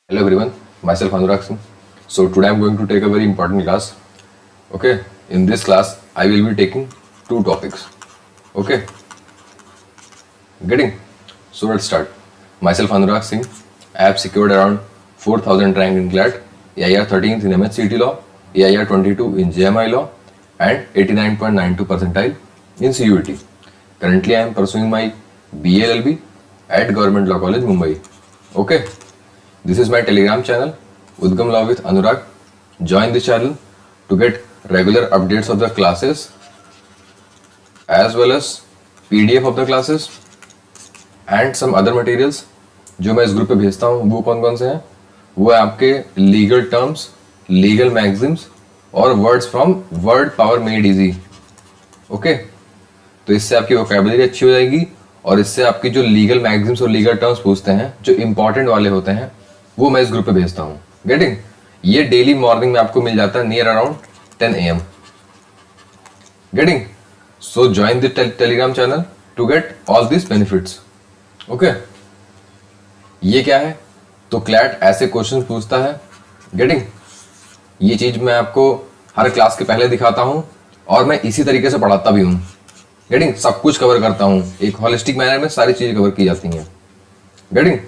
Hello everyone, myself Anurag Singh. So today I'm going to take a very important class. Okay, in this class I will be taking two topics. Okay, getting? So let's start. Myself Anurag Singh. I have secured around 4,000 rank in CLAT, AIR 13th in MHCT law, AIR 22 in JMI law, and 89.92 percentile in CUET. Currently I am pursuing my BLLB at Government Law College, Mumbai. Okay. This is my Telegram channel, Udgam Law with Anurag. Join the channel to get regular updates of the classes as well as PDF of the classes and some other materials जो मैं इस group पे भेजता हूँ। वो कौन कौन से हैं? वो है आपके लीगल टर्म्स, लीगल मैगजिम्स और words from word power made easy. Okay, तो इससे आपकी वोकैबुलरी अच्छी हो जाएगी और इससे आपकी जो लीगल मैगजिम्स और लीगल टर्म्स पूछते हैं जो इंपॉर्टेंट वाले होते हैं वो मैं इस ग्रुप पे भेजता हूँ। गेटिंग? ये डेली मॉर्निंग में आपको मिल जाता है near around 10 AM। Getting? So join the Telegram channel to get all this benefits. Okay, ये क्या है? तो क्लैट ऐसे क्वेश्चन पूछता है। गेटिंग? ये चीज मैं आपको हर क्लास के पहले दिखाता हूँ और मैं इसी तरीके से पढ़ाता भी हूँ। गेटिंग? सब कुछ कवर करता हूँ, एक होलिस्टिक मैनर में सारी चीजें कवर की जाती हैं। गेटिंग?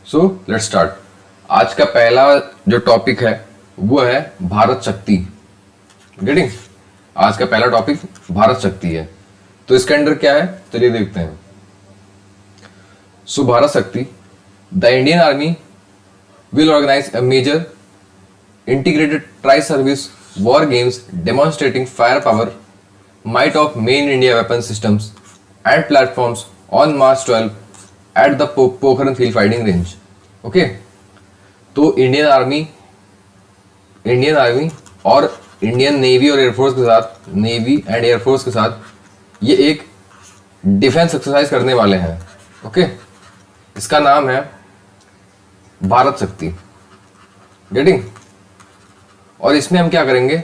So let's start. आज का पहला जो टॉपिक है वो है भारत शक्ति। गेटिंग? आज का पहला टॉपिक भारत शक्ति है। तो इसके अंदर क्या है चलिए देखते हैं। सो भारत शक्ति, the Indian army will organize a major integrated tri-service war games demonstrating firepower, might of main India weapon systems and platforms on March 12 at the Pokhran field fighting range. Okay, तो इंडियन आर्मी और Indian navy और air force के साथ, navy and air force के साथ ये एक defence exercise करने वाले हैं। ओके, इसका नाम है भारत शक्ति। गेटिंग? और इसमें हम क्या करेंगे?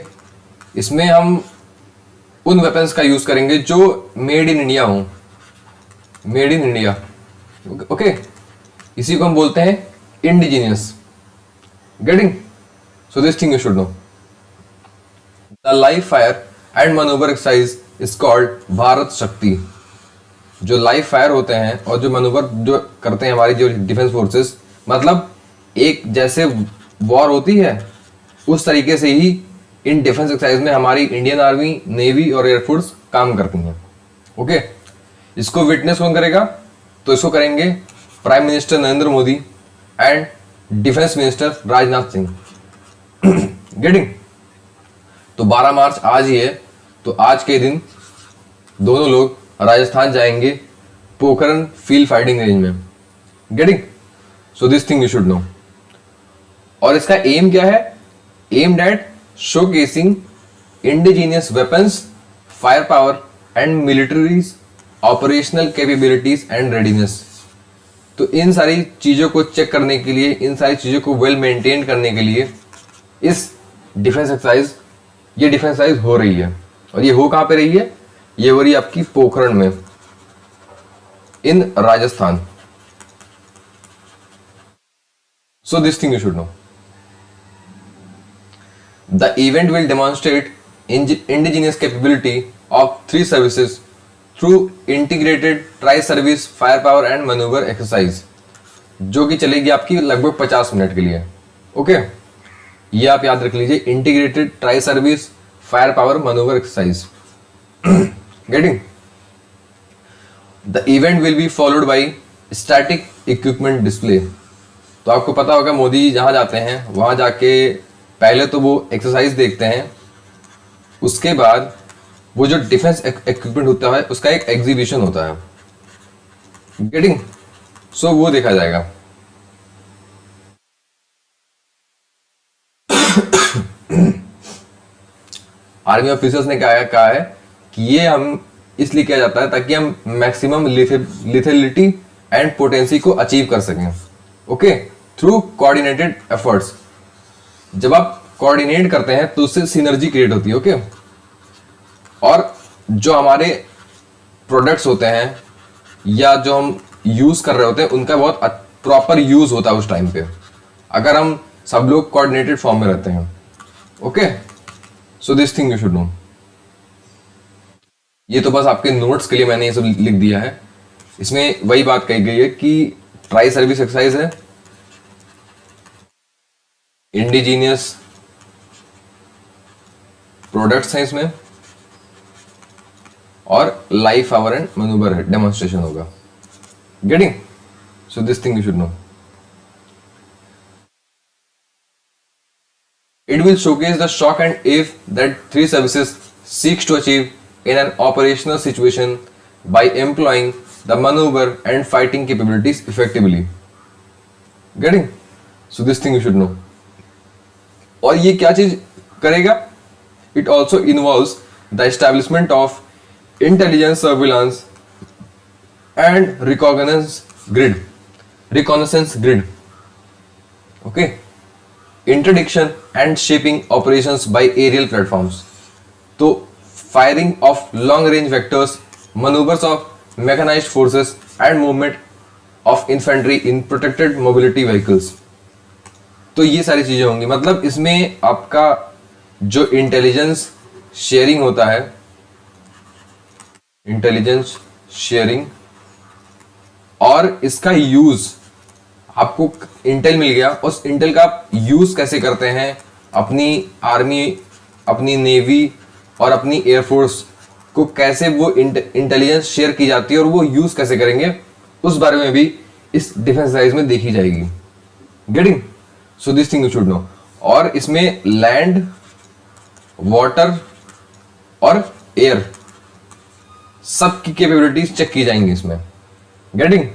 इसमें हम उन वेपन्स का यूज करेंगे जो मेड इन इंडिया हो। Made in India. ओके, इसी को हम बोलते हैं indigenous. Getting? So this thing you should no. The live fire and manoeuvre exercise is called Bharat शक्ति। जो लाइव फायर होते हैं और जो मनोवर जो करते हैं हमारी जो डिफेंस फोर्सेस, मतलब एक जैसे वॉर होती है उस तरीके से ही इन डिफेंस एक्सरसाइज में हमारी इंडियन आर्मी, नेवी और एयरफोर्स काम करती हैं। ओके, इसको विटनेस कौन करेगा? तो इसको करेंगे prime minister Narendra Modi and defence minister Rajnath Singh. Getting? तो 12 मार्च आज ही है, तो आज के दिन दोनों लोग राजस्थान जाएंगे पोखरन फील्ड फाइटिंग रेंज में। Getting? So this thing you should know. और इसका एम क्या है? Aimed at showcasing indigenous weapons, fire power and militaries operational capabilities and readiness. तो इन सारी चीजों को चेक करने के लिए, इन सारी चीजों को वेल मेंटेन करने के लिए इस डिफेंस एक्सरसाइज, ये डिफेंस एक्सरसाइज हो रही है। और ये हो कहां पे रही है? ये हो रही है आपकी पोखरण में, in Rajasthan. So this thing you should know. The event will demonstrate indigenous capability of three services through integrated tri-service firepower and maneuver exercise, जो कि चलेगी आपकी लगभग 50 मिनट के लिए। ओके, ये आप याद रख लीजिए, integrated tri service fire power manoeuvre exercise. Getting? The event will be followed by static equipment display. तो आपको पता होगा मोदी जी जहां जाते हैं वहां जाके पहले तो वो एक्सरसाइज देखते हैं, उसके बाद वो जो डिफेंस इक्विपमेंट होता है उसका एक एग्जीबिशन होता है। गेटिंग? सो वो देखा जाएगा। आर्मी ऑफिसर्स ने कहा है कि ये हम इसलिए किया जाता है ताकि हम मैक्सिमम लिथेलिटी एंड पोटेंसी को अचीव कर सकें। Okay, through coordinated efforts. जब आप कोऑर्डिनेट करते हैं तो उससे सिनर्जी क्रिएट होती है। ओके, और जो हमारे प्रोडक्ट्स होते हैं या जो हम यूज कर रहे होते हैं उनका बहुत प्रॉपर यूज होता है उस टाइम पे। अगर हम सब लोग कोऑर्डिनेटेड फॉर्म में रहते हैं। Okay, so this thing you should know. ये तो बस आपके नोट्स के लिए मैंने ये सब लिख दिया है। इसमें वही बात कही गई है कि ट्राई सर्विस एक्सरसाइज है, इंडिजीनियस प्रोडक्ट्स हैं इसमें, और लाइफ आवर एंड मैनूवर है, डेमोन्स्ट्रेशन होगा। Getting? So this thing you should no. It will showcase the shock and awe that three services seeks to achieve in an operational situation by employing the maneuver and fighting capabilities effectively. Getting? So this thing you should know. और ये क्या चीज करेगा? It also involves the establishment of intelligence surveillance and reconnaissance grid. Okay. Interdiction and shaping operations by aerial platforms. तो firing of long range vectors, maneuvers of mechanized forces and movement of infantry in protected mobility vehicles. तो ये सारी चीजें होंगी। मतलब इसमें आपका जो इंटेलिजेंस शेयरिंग होता है, इंटेलिजेंस शेयरिंग, और इसका यूज, आपको इंटेल मिल गया, उस इंटेल का आप यूज कैसे करते हैं अपनी आर्मी, अपनी नेवी और अपनी एयरफोर्स को, कैसे वो इंटेलिजेंस शेयर की जाती है और वो यूज कैसे करेंगे, उस बारे में भी इस डिफेंस एक्सरसाइज में देखी जाएगी। Getting? So this thing you should know. और इसमें लैंड, वाटर और एयर सब की कैपेबिलिटीज चेक की जाएंगी इसमें। Getting?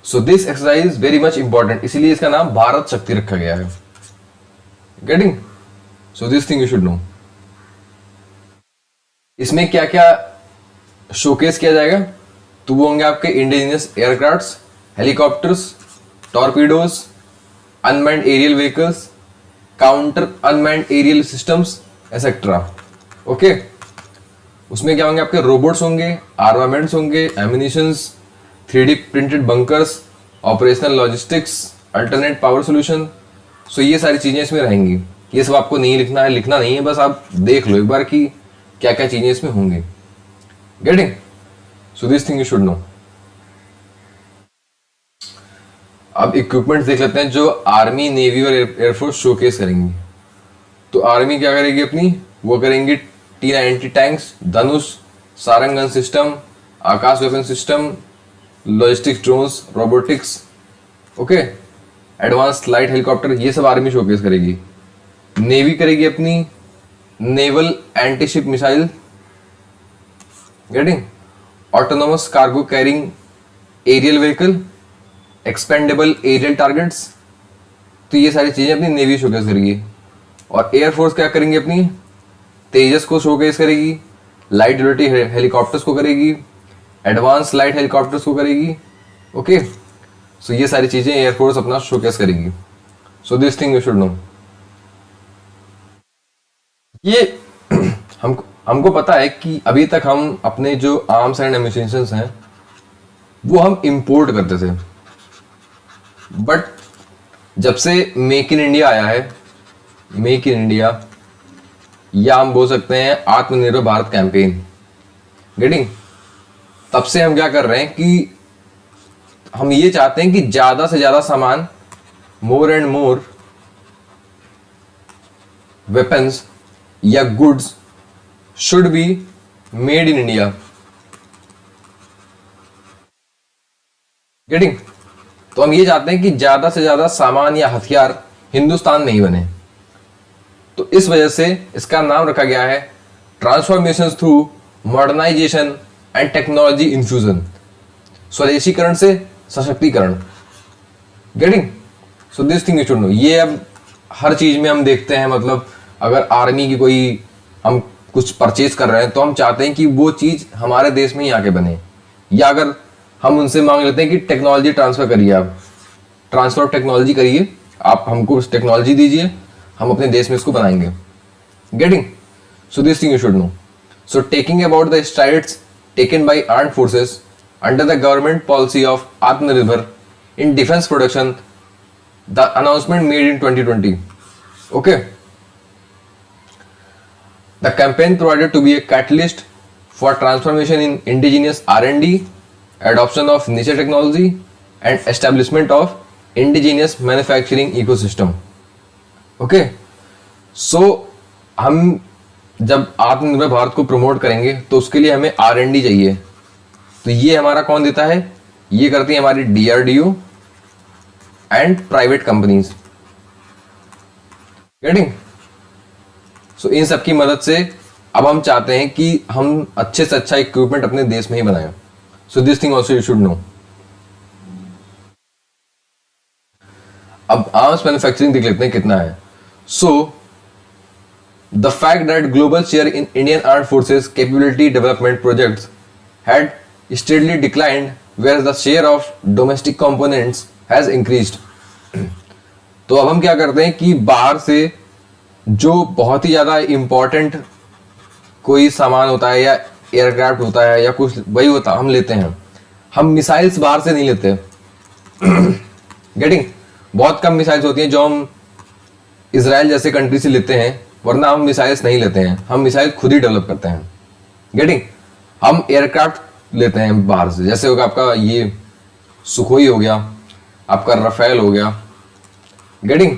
So this exercise is very much important, इसीलिए इसका नाम भारत शक्ति रखा गया है। Getting? So this thing you should know. इसमें क्या क्या शोकेस किया जाएगा? तो वो होंगे आपके indigenous aircrafts, helicopters, torpedoes, unmanned aerial vehicles, counter unmanned aerial systems etcetera. Okay, उसमें क्या होंगे? आपके रोबोट्स होंगे, आर्मामेंट्स होंगे, ammunitions, 3D printed bunkers, operational logistics, alternate power solution. So ये सारी चीजें इसमें रहेंगी। ये सब आपको नहीं लिखना है, लिखना नहीं है, बस आप देख लो एक बार कि क्या क्या चीजें इसमें होंगी। Getting? So this thing you should know. अब इक्विपमेंट्स देख लेते हैं जो आर्मी, नेवी और एयरफोर्स शोकेस करेंगी। तो आर्मी क्या करेगी अपनी? वो करेंगी T-90 tanks, Dhanush, Sarang gun system, Akash weapon system, logistics drones, robotics, okay, advance light helicopter, ये सब आर्मी शोकेस करेगी। नेवी करेगी अपनी naval antiship missile. Getting? Autonomous cargo carrying aerial vehicle, expendable aerial targets. तो ये सारी चीजें अपनी नेवी शोकेस करेगी। और एयरफोर्स क्या करेंगे? अपनी तेजस को शोकेस करेगी, लाइट ड्यूटी हेलीकॉप्टर्स को करेगी, एडवांस लाइट हेलीकॉप्टर्स को करेगी। ओके, सो ये सारी चीजें एयरफोर्स अपना शोकेस करेगी। सो this thing you should know. ये हमको पता है कि अभी तक हम अपने जो आर्म्स एंड एम्यूनिशंस हैं वो हम इंपोर्ट करते थे, बट जब से मेक इन इंडिया आया है, मेक इन इंडिया, या हम बोल सकते हैं आत्मनिर्भर भारत कैंपेन, गेटिंग, तब से हम क्या कर रहे हैं कि हम ये चाहते हैं कि ज्यादा से ज्यादा सामान, मोर एंड मोर वेपन्स या goods should be made in India. Getting? तो हम ये चाहते हैं कि ज्यादा से ज्यादा सामान या हथियार हिंदुस्तान में ही बने। तो इस वजह से इसका नाम रखा गया है transformation through modernisation and technology infusion, स्वदेशीकरण से सशक्तिकरण। Getting? So this thing you should know. ये अब हर चीज में हम देखते हैं, मतलब अगर आर्मी की कोई हम कुछ परचेज कर रहे हैं तो हम चाहते हैं कि वो चीज हमारे देश में ही आके बने, या अगर हम उनसे मांग लेते हैं कि टेक्नोलॉजी ट्रांसफर करिए, आप ट्रांसफर ऑफ टेक्नोलॉजी करिए, आप हमको टेक्नोलॉजी दीजिए, हम अपने देश में इसको बनाएंगे। Getting? So this thing you should know. So taking about the strides taken by armed forces under the government policy of Atmanirbhar in defense production the announcement made in 2020. Okay. The campaign provided to be a catalyst for transformation in indigenous R&D, adoption of nature technology, and establishment of indigenous manufacturing ecosystem. Okay. So हम जब आत्मनिर्भर भारत को promote करेंगे तो उसके लिए हमें R&D चाहिए. तो ये हमारा कौन देता है? ये करती है हमारी DRDO and private companies. Getting? So इन सब की मदद से अब हम चाहते हैं कि हम अच्छे से अच्छा इक्विपमेंट अपने देश में ही बनाएं. सो this thing also you should know. अब आर्म्स मैन्युफैक्चरिंग देख लेते हैं कितना है. So the fact that global share in Indian armed forces capability development projects had steadily declined, whereas the share of domestic components has increased. तो अब हम क्या करते हैं कि बाहर से जो बहुत ही ज़्यादा इम्पोर्टेंट कोई सामान होता है या एयरक्राफ्ट होता है या कुछ वही होता हम लेते हैं. हम मिसाइल्स बाहर से नहीं लेते. गेटिंग? बहुत कम मिसाइल्स होती हैं जो हम इसराइल जैसे कंट्री से लेते हैं, वरना हम मिसाइल्स नहीं लेते हैं. हम मिसाइल खुद ही डेवलप करते हैं. गेटिंग? हम एयरक्राफ्ट लेते हैं बाहर से, जैसे होगा आपका ये सुखोई हो गया, आपका रफेल हो गया. गेटिंग?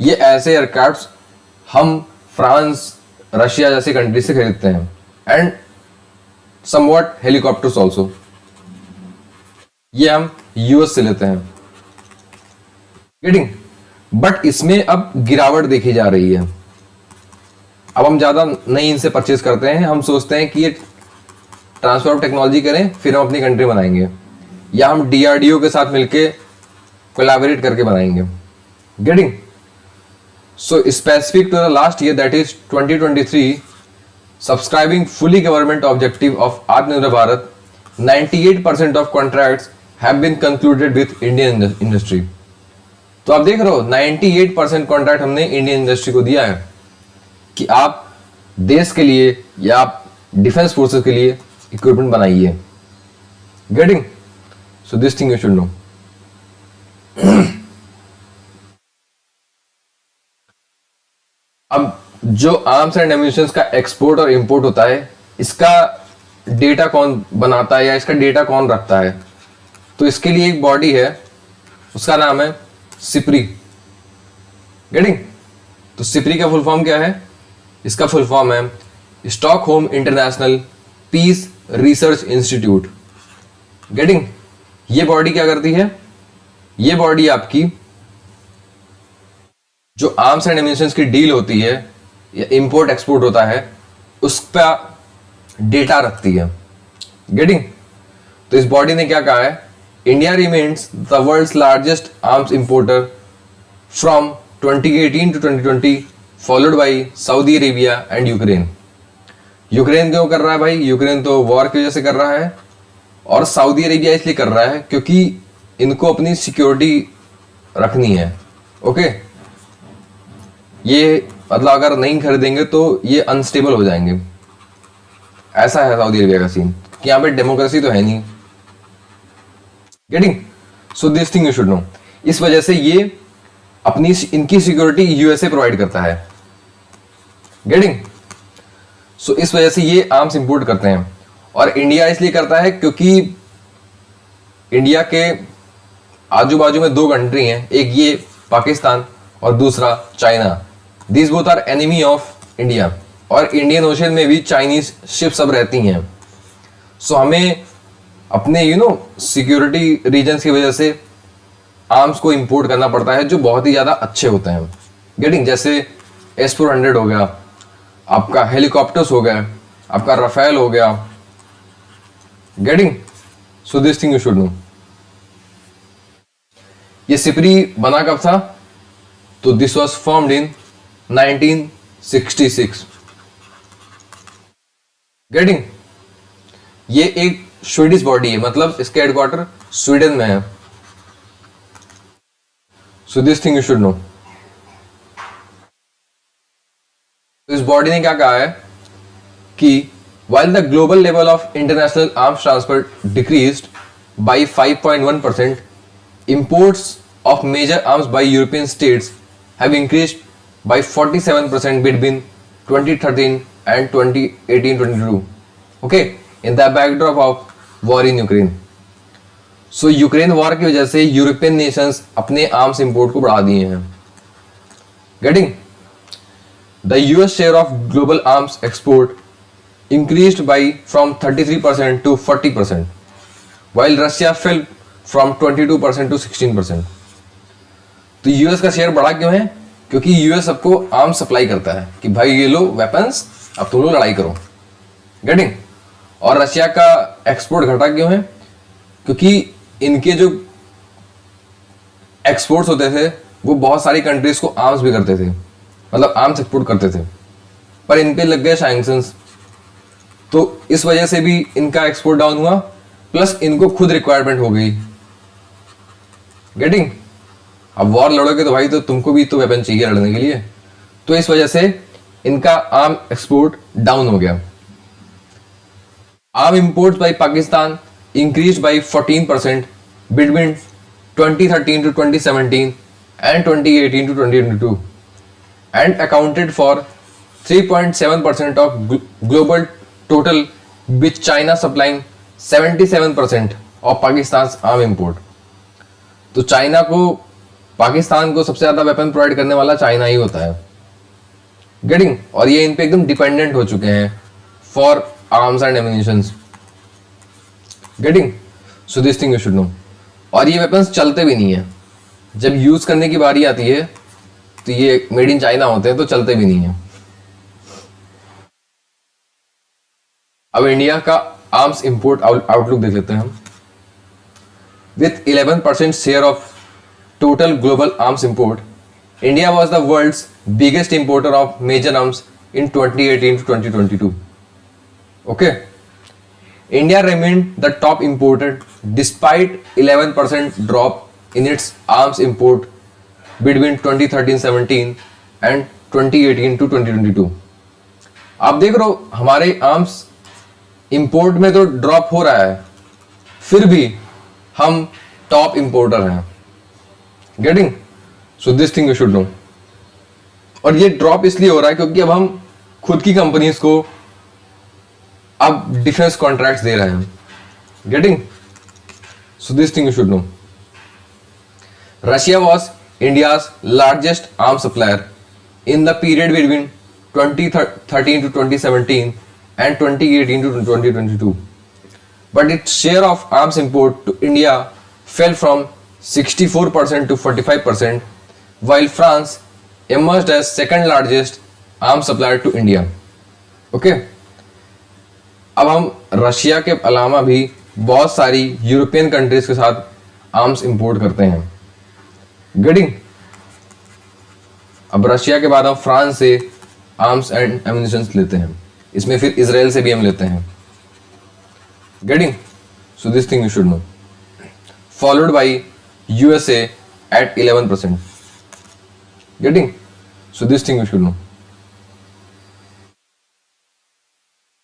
ये ऐसे एयरक्राफ्ट हम फ्रांस, रशिया जैसे कंट्री से खरीदते हैं. एंड समवॉट हेलीकॉप्टर्स ऑल्सो, ये हम यूएस से लेते हैं. गेटिंग? बट इसमें अब गिरावट देखी जा रही है. अब हम ज्यादा नहीं इनसे परचेज करते हैं. हम सोचते हैं कि ये ट्रांसफर ऑफ टेक्नोलॉजी करें, फिर हम अपनी कंट्री बनाएंगे, या हम DRDO के साथ मिलके कोलैबोरेट करके बनाएंगे. Getting? So specific to the last year, that is 2023, subscribing fully government objective of Atmanirbhar Bharat, 98% of contracts have been concluded with Indian industry. तो आप देख रहे हो 98% कॉन्ट्रैक्ट हमने इंडियन इंडस्ट्री को दिया है कि आप देश के लिए या आप डिफेंस फोर्सेस के लिए इक्विपमेंट बनाइए. Getting? So this thing you should know. अब जो आर्म्स एंड एम्यूनिशंस का एक्सपोर्ट और इंपोर्ट होता है, इसका डेटा कौन बनाता है या इसका डेटा कौन रखता है? तो इसके लिए एक बॉडी है, उसका नाम है सिप्री. गेटिंग? तो सिप्री का फुल फॉर्म क्या है? इसका फुल फॉर्म है Stockholm International Peace Research Institute. Getting? ये बॉडी क्या करती है? ये बॉडी आपकी जो आर्म्स एंड एम्यूनिशंस की डील होती है या इंपोर्ट एक्सपोर्ट होता है, उस पर डेटा रखती है. गेटिंग? तो इस बॉडी ने क्या कहा है? India remains the world's largest arms importer from 2018 to 2020, followed by Saudi Arabia and Ukraine. Ukraine क्यों कर रहा है भाई? यूक्रेन तो वॉर की वजह से कर रहा है, और सऊदी अरेबिया इसलिए कर रहा है क्योंकि इनको अपनी सिक्योरिटी रखनी है. ओके? ये मतलब अगर नहीं खरीदेंगे तो ये अनस्टेबल हो जाएंगे. ऐसा है सऊदी अरेबिया का सीन कि यहाँ पे डेमोक्रेसी तो है नहीं. Getting? So this thing you should no. इस वजह से ये अपनी इनकी सिक्योरिटी यूएसए प्रोवाइड करता है. गेटिंग? सो इस वजह से ये आर्म्स इंपोर्ट करते हैं. और इंडिया इसलिए करता है क्योंकि इंडिया के आजू बाजू में दो कंट्री हैं, एक ये पाकिस्तान और दूसरा China. These both are enemy of India, और इंडियन ओशन में भी चाइनीज शिप सब रहती हैं. सो हमें अपने सिक्योरिटी रीजन्स की वजह से आर्म्स को इंपोर्ट करना पड़ता है जो बहुत ही ज़्यादा अच्छे होते हैं. गेटिंग? जैसे S-400 हो गया, आपका हेलीकॉप्टर्स हो गया, आपका रफेल हो गया. Getting? So this thing you should know. ये सिपरी बना कब था? तो this was formed in 1966. Getting? ये एक स्वीडिश बॉडी है, मतलब इसके हेडक्वार्टर स्वीडन में है. सो this thing you should no. इस बॉडी ने क्या कहा है कि while the global level of international arms transfer decreased by 5.1%, imports of major arms by European states have increased by 47% between 2013 and 2018-22. Okay, in the backdrop of war in Ukraine. So Ukraine war की वजह से European Nations अपने arms import को बढ़ा दिए हैं. Getting the US share of global arms export increased by from 33% to 40%, while Russia fell from 22% to 16%. तो US का शेयर बढ़ा क्यों है? क्योंकि यूएस सबको आर्म्स सप्लाई करता है कि भाई ये लो वेपन्स, अब तुम लोग लड़ाई करो. गेटिंग. और रशिया का एक्सपोर्ट घटा क्यों है? क्योंकि इनके जो एक्सपोर्ट्स होते थे वो बहुत सारी कंट्रीज को आर्म्स भी करते थे, मतलब आर्म्स एक्सपोर्ट करते थे, पर इन पे लग गए सैंक्शंस, तो इस वजह से भी इनका एक्सपोर्ट डाउन हुआ, प्लस इनको खुद रिक्वायरमेंट हो गई. गेटिंग. अब वॉर लड़ोगे तो भाई तो तुमको भी तो वेपन चाहिए लड़ने के लिए, तो इस वजह से इनका आर्म एक्सपोर्ट डाउन हो गया. Arm imports by Pakistan increased by 14% between 2013 to 2017 and 2018 to 2022 and accounted for 3.7% of global total, with China supplying 77% of Pakistan's arm import. तो चाइना को, पाकिस्तान को सबसे ज्यादा वेपन प्रोवाइड करने वाला चाइना ही होता है. गेटिंग. और ये इन पे एकदम डिपेंडेंट हो चुके हैं for arms and ammunitions. Getting. So this thing you should know. और ये वेपन्स चलते भी नहीं है, जब यूज करने की बारी आती है तो ये मेड इन चाइना होते हैं, तो चलते भी नहीं है. अब इंडिया का आर्म्स इंपोर्ट आउटलुक देख लेते हैं हम. With 11% share of total global arms import, India was the world's biggest importer of major arms in 2018 to 2022. Okay. India remained the top importer despite 11% drop in its arms import between 2013-17 and 2018 to 2022. आप देख रहे हो हमारे arms import में तो drop हो रहा है, फिर भी हम टॉप इंपोर्टर हैं. Getting. So this thing you should know. और ये ड्रॉप इसलिए हो रहा है क्योंकि अब हम खुद की कंपनीज को अब डिफेंस कॉन्ट्रैक्ट्स दे रहे हैं. Getting. So this thing you should no. Russia was India's largest arm supplier in the period between 2013 to 2017 and 2018 to 2022, but its share of arms import to India fell from 64% to 45%, while France emerged as second largest arms supplier to India. Okay. अब हम Russia के अलावा भी बहुत सारी European countries के साथ arms import करते हैं. गेटिंग. अब रशिया के बाद हम फ्रांस से आर्म्स एंड एम्यूनिशंस लेते हैं, इसमें फिर इजराइल से भी हम लेते हैं. Getting. So this thing you should know. Followed by USA at 11%. Getting. So this thing you should know.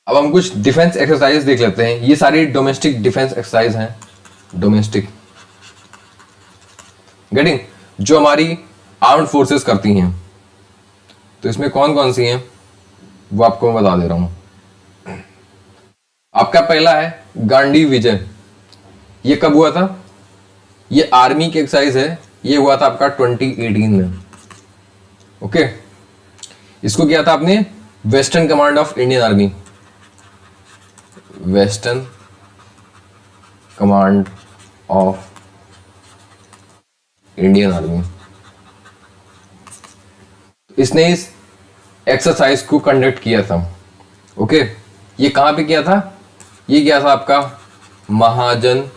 अब हम कुछ डिफेंस एक्सरसाइज देख लेते हैं. ये सारी डोमेस्टिक डिफेंस एक्सरसाइज हैं. डोमेस्टिक. गेटिंग. जो हमारी आर्म्ड फोर्सेस करती हैं, तो इसमें कौन कौन सी हैं वो आपको मैं बता दे रहा हूं. आपका पहला है गांडी विजय. ये कब हुआ था? ये आर्मी की एक्सरसाइज है. ये हुआ था आपका 2018 में. ओके. इसको किया था आपने western command of Indian army. Western command of Indian army. इसने इस एक्सरसाइज को कंडक्ट किया था. ओके. ये कहां पे किया था? ये किया था आपका महाजन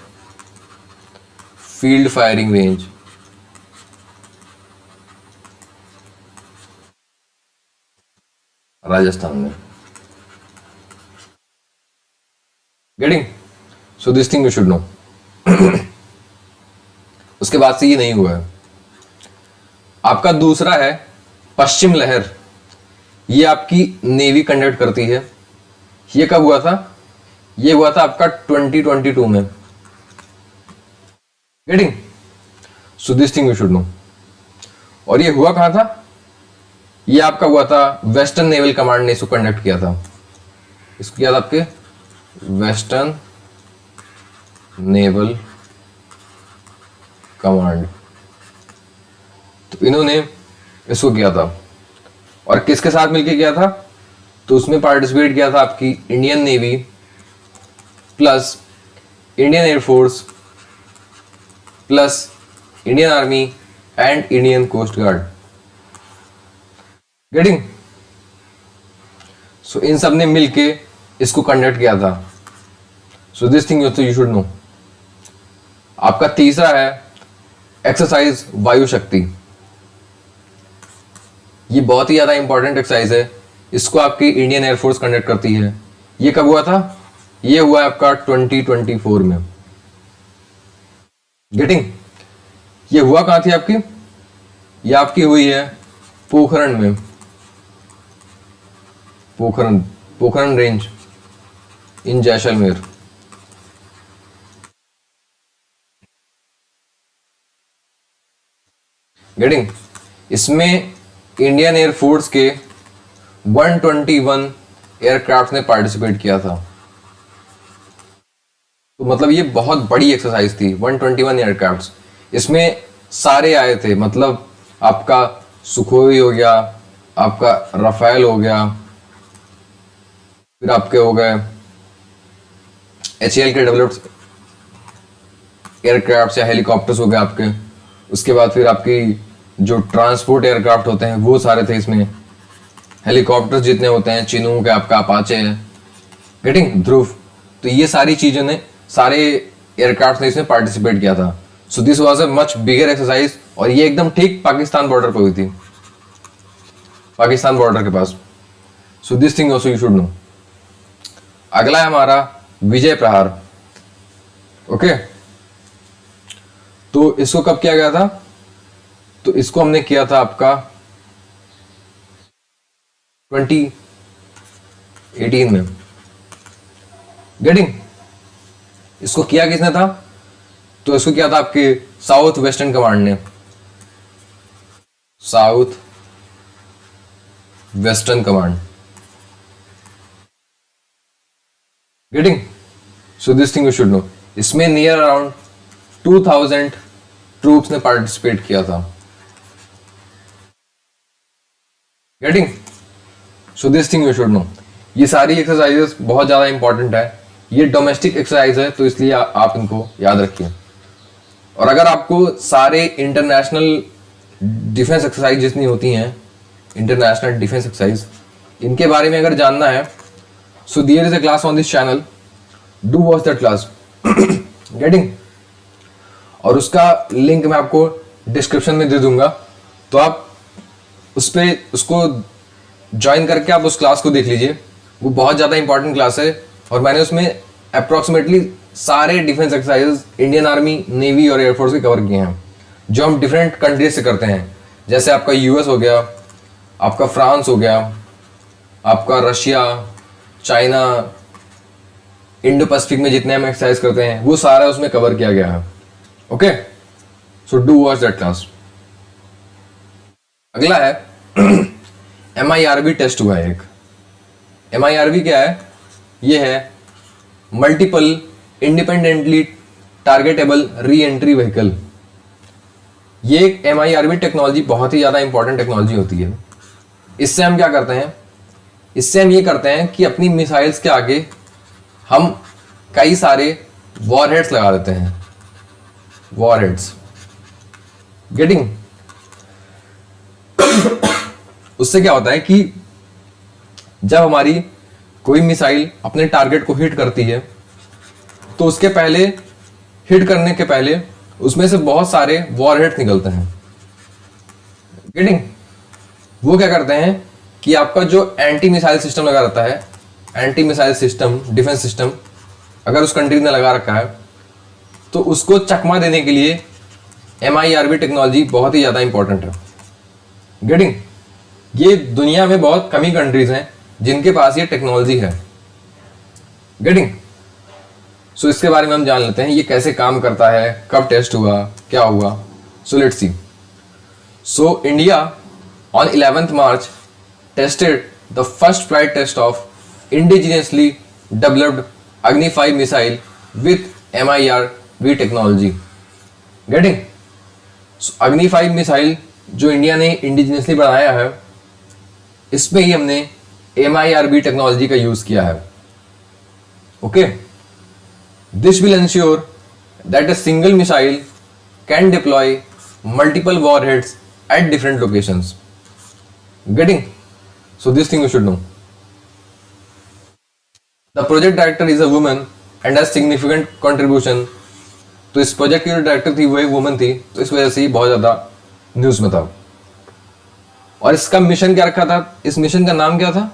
फील्ड फायरिंग रेंज. राजस्थान में. Getting. So this thing you should no. उसके बाद से ये नहीं हुआ है. आपका दूसरा है पश्चिम लहर. ये आपकी नेवी कंडक्ट करती है. ये कब हुआ था? ये हुआ था आपका 2022 में. Getting. So this thing you should know. और ये हुआ कहाँ था? ये आपका हुआ था वेस्टर्न नेवल कमांड ने इसको कंडक्ट किया था। इसको किया था आपके वेस्टर्न नेवल कमांड। तो इन्होंने इसको किया था और किसके साथ मिलकर किया था? तो उसमें पार्टिसिपेट किया था आपकी Indian navy plus Indian air force plus Indian army and Indian coast guard. Getting? So इन सब ने मिलके इसको कंडक्ट किया था। So this thing you should know. आपका तीसरा है एक्सरसाइज वायु शक्ति। ये बहुत ही ज्यादा इंपॉर्टेंट एक्सरसाइज है। इसको आपकी इंडियन एयरफोर्स कंडक्ट करती है। ये कब हुआ था? ये हुआ है आपका 2024 में। गेटिंग? ये हुआ कहां थी आपकी? ये आपकी हुई है पोखरण में। पोखरण रेंज इन जैसलमेर। गेटिंग? इसमें इंडियन एयरफोर्स के 121 एयरक्राफ्ट ने पार्टिसिपेट किया था। तो मतलब ये बहुत बड़ी एक्सरसाइज थी। 121 एयरक्राफ्ट, इसमें सारे आए थे। मतलब आपका सुखोई हो गया, आपका राफेल हो गया, फिर आपके हो गए HAL के डेवलप्ड एयरक्राफ्ट या हेलीकॉप्टर्स हो गए आपके। उसके बाद फिर आपकी जो ट्रांसपोर्ट एयरक्राफ्ट होते हैं वो सारे थे इसमें। हेलीकॉप्टर्स जितने होते हैं, चिनूक है आपका, अपाचे है, गेटिंग, ध्रुव। तो ये सारी चीजों ने, सारे एयरक्राफ्ट ने इसमें पार्टिसिपेट किया था। So this was a much bigger exercise और ये एकदम ठीक पाकिस्तान बॉर्डर पर हुई थी, पाकिस्तान बॉर्डर के पास। So this thing also you should know. अगला है हमारा विजय प्रहार। ओके, तो इसको कब किया गया था? तो इसको हमने किया था आपका 2018 में। गेटिंग? इसको किया किसने था? तो इसको किया था आपके साउथ वेस्टर्न कमांड ने। South western command. Getting? So this thing you should know. इसमें नियर अराउंड 2000 ट्रूप्स ने पार्टिसिपेट किया था। Getting? So this thing you should know. ये सारी एक्सरसाइजेस बहुत ज्यादा इंपॉर्टेंट है। ये डोमेस्टिक एक्सरसाइज है तो इसलिए आप इनको याद रखिए। और अगर आपको सारे इंटरनेशनल डिफेंस एक्सरसाइज जितनी होती हैं, इंटरनेशनल डिफेंस एक्सरसाइज, इनके बारे में अगर जानना है, so there is a class on this channel, do watch that class. Getting? और उसका लिंक मैं आपको डिस्क्रिप्शन में दे दूंगा, तो आप उस पे उसको ज्वाइन करके आप उस क्लास को देख लीजिए। वो बहुत ज़्यादा इंपॉर्टेंट क्लास है और मैंने उसमें अप्रोक्सीमेटली सारे defence exercises Indian army, navy और एयरफोर्स के कवर किए हैं, जो हम डिफरेंट कंट्रीज से करते हैं। जैसे आपका यूएस हो गया, आपका फ्रांस हो गया, आपका रशिया, चाइना, इंडो पैसिफिक में जितने हम एक्सरसाइज करते हैं वो सारा उसमें कवर किया गया है। Okay, so do watch that class. अगला है MIRV टेस्ट हुआ है एक। MIRV क्या है? ये है multiple independently targetable re entry vehicle. ये एक MIRV टेक्नोलॉजी बहुत ही ज़्यादा इंपॉर्टेंट टेक्नोलॉजी होती है। इससे हम क्या करते हैं? इससे हम ये करते हैं कि अपनी मिसाइल्स के आगे हम कई सारे वॉरहेड्स लगा देते हैं। वॉरहेड्स। गेटिंग? उससे क्या होता है कि जब हमारी कोई मिसाइल अपने टारगेट को हिट करती है तो उसके पहले, हिट करने के पहले उसमें से बहुत सारे वॉरहेड्स निकलते हैं। गेटिंग? वो क्या करते हैं कि आपका जो एंटी मिसाइल सिस्टम लगा रहता है, anti missile system, defence system अगर उस कंट्री ने लगा रखा है तो उसको चकमा देने के लिए MIRV टेक्नोलॉजी बहुत ही ज़्यादा इंपॉर्टेंट है। गेटिंग? ये दुनिया में बहुत कम ही कंट्रीज हैं जिनके पास ये टेक्नोलॉजी है। गेटिंग? सो इसके बारे में हम जान लेते हैं, ये कैसे काम करता है, कब टेस्ट हुआ, क्या हुआ। So let's see. So India on 11th March tested the first flight test of indigenously developed Agni 5 missile with MIRV technology. Getting? So Agni 5 missile जो इंडिया ने इंडिजिनसली बनाया है, इसमें ही हमने MIRV टेक्नोलॉजी का यूज किया है. Okay, this will ensure that a single missile can deploy multiple warheads at different locations. Getting? So this thing you should know. The project director is a woman and has significant contribution. तो इस project की जो director थी वो एक woman थी, तो इस वजह से ही बहुत ज्यादा न्यूज में था. और इसका मिशन क्या रखा था, इस मिशन का नाम क्या था,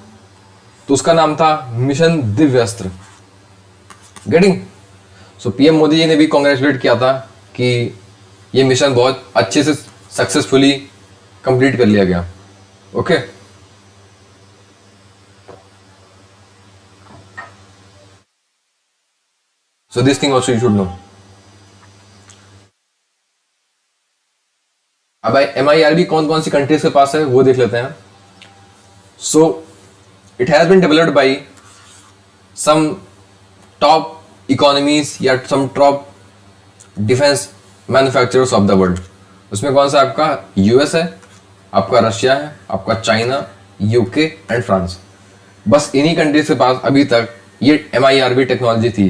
तो उसका नाम था मिशन दिव्यास्त्र. गेटिंग? सो पीएम मोदी जी ने भी कॉन्ग्रेचुलेट किया था कि ये मिशन बहुत अच्छे से सक्सेसफुली कंप्लीट कर लिया गया. Okay, so this thing also you should know. अब MIRV कौन कौन सी कंट्रीज के पास है वो देख लेते हैं. So it has been developed by some top economies या some top defence manufacturers of the world. उसमें कौन सा आपका यूएस है, आपका रशिया है, आपका चाइना, यूके एंड फ्रांस. बस इन्हीं कंट्रीज के पास अभी तक ये MIRV टेक्नोलॉजी थी.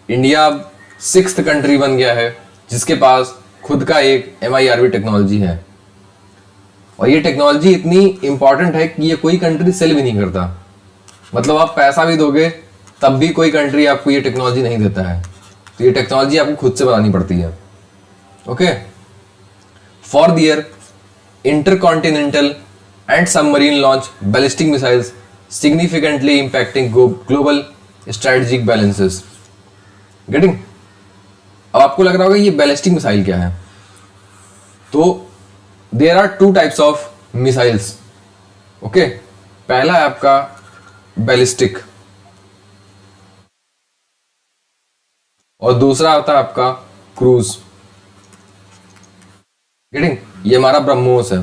इंडिया अब 6th कंट्री बन गया है जिसके पास खुद का एक MIRV टेक्नोलॉजी है. और ये टेक्नोलॉजी इतनी इंपॉर्टेंट है कि ये कोई कंट्री सेल भी नहीं करता. मतलब आप पैसा भी दोगे तब भी कोई कंट्री आपको ये टेक्नोलॉजी नहीं देता है. तो ये टेक्नोलॉजी आपको खुद से बनानी पड़ती है. Okay, for their intercontinental and submarine launch ballistic missiles significantly impacting global strategic balances. Getting? अब आपको लग रहा होगा ये बैलिस्टिक मिसाइल क्या है. तो there are 2 types of missiles. Okay, पहला है आपका बैलिस्टिक और दूसरा आता है आपका क्रूज. गेटिंग? ये हमारा ब्रह्मोस है.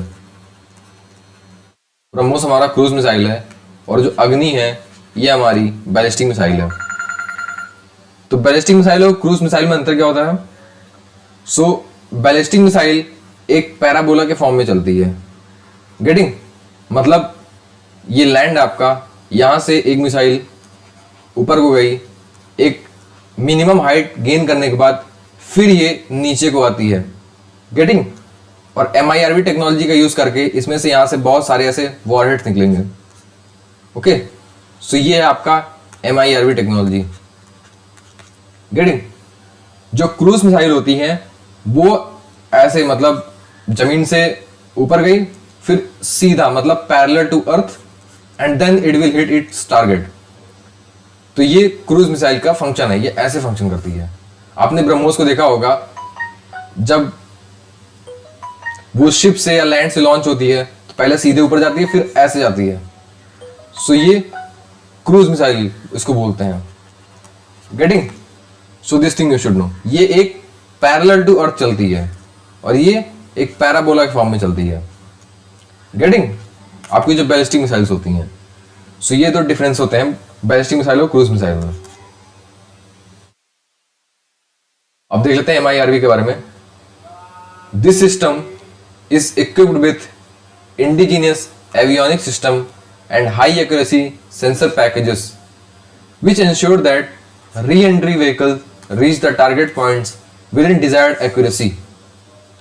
ब्रह्मोस हमारा क्रूज मिसाइल है और जो अग्नि है ये हमारी बैलिस्टिक मिसाइल है. तो बैलिस्टिक मिसाइल और क्रूज मिसाइल में अंतर क्या होता है. सो बैलिस्टिक मिसाइल एक पैराबोला के फॉर्म में चलती है. गेटिंग? मतलब ये लैंड आपका यहां से एक मिसाइल ऊपर को गई, एक मिनिमम हाइट गेन करने के बाद फिर ये नीचे को आती है. गेटिंग? और MIRV टेक्नोलॉजी का यूज करके इसमें से यहां से बहुत सारे ऐसे वॉरहेड्स निकलेंगे. ओके, सो ये है आपका MIRV टेक्नोलॉजी. गेटिंग? जो क्रूज मिसाइल होती हैं वो ऐसे मतलब जमीन से ऊपर गई फिर सीधा मतलब parallel to earth and then it will hit its target. तो ये क्रूज मिसाइल का फंक्शन है, ये ऐसे फंक्शन करती है. आपने ब्रह्मोस को देखा होगा, जब वो शिप से या लैंड से लॉन्च होती है तो पहले सीधे ऊपर जाती है फिर ऐसे जाती है. सो ये क्रूज मिसाइल इसको बोलते हैं. Getting? So this thing you should know. ये एक पैरेलल टू अर्थ चलती है और ये एक पैराबोला के फॉर्म में चलती है. गेटिंग? आपकी जो बैलिस्टिक मिसाइल्स होती हैं, सो ये तो डिफरेंस होते हैं बैलिस्टिक मिसाइल और क्रूज मिसाइल में. अब देख लेते हैं MIRV के बारे में. This system is equipped with indigenous avionics system and high accuracy sensor packages which ensure that re-entry vehicles reach the target points within desired accuracy.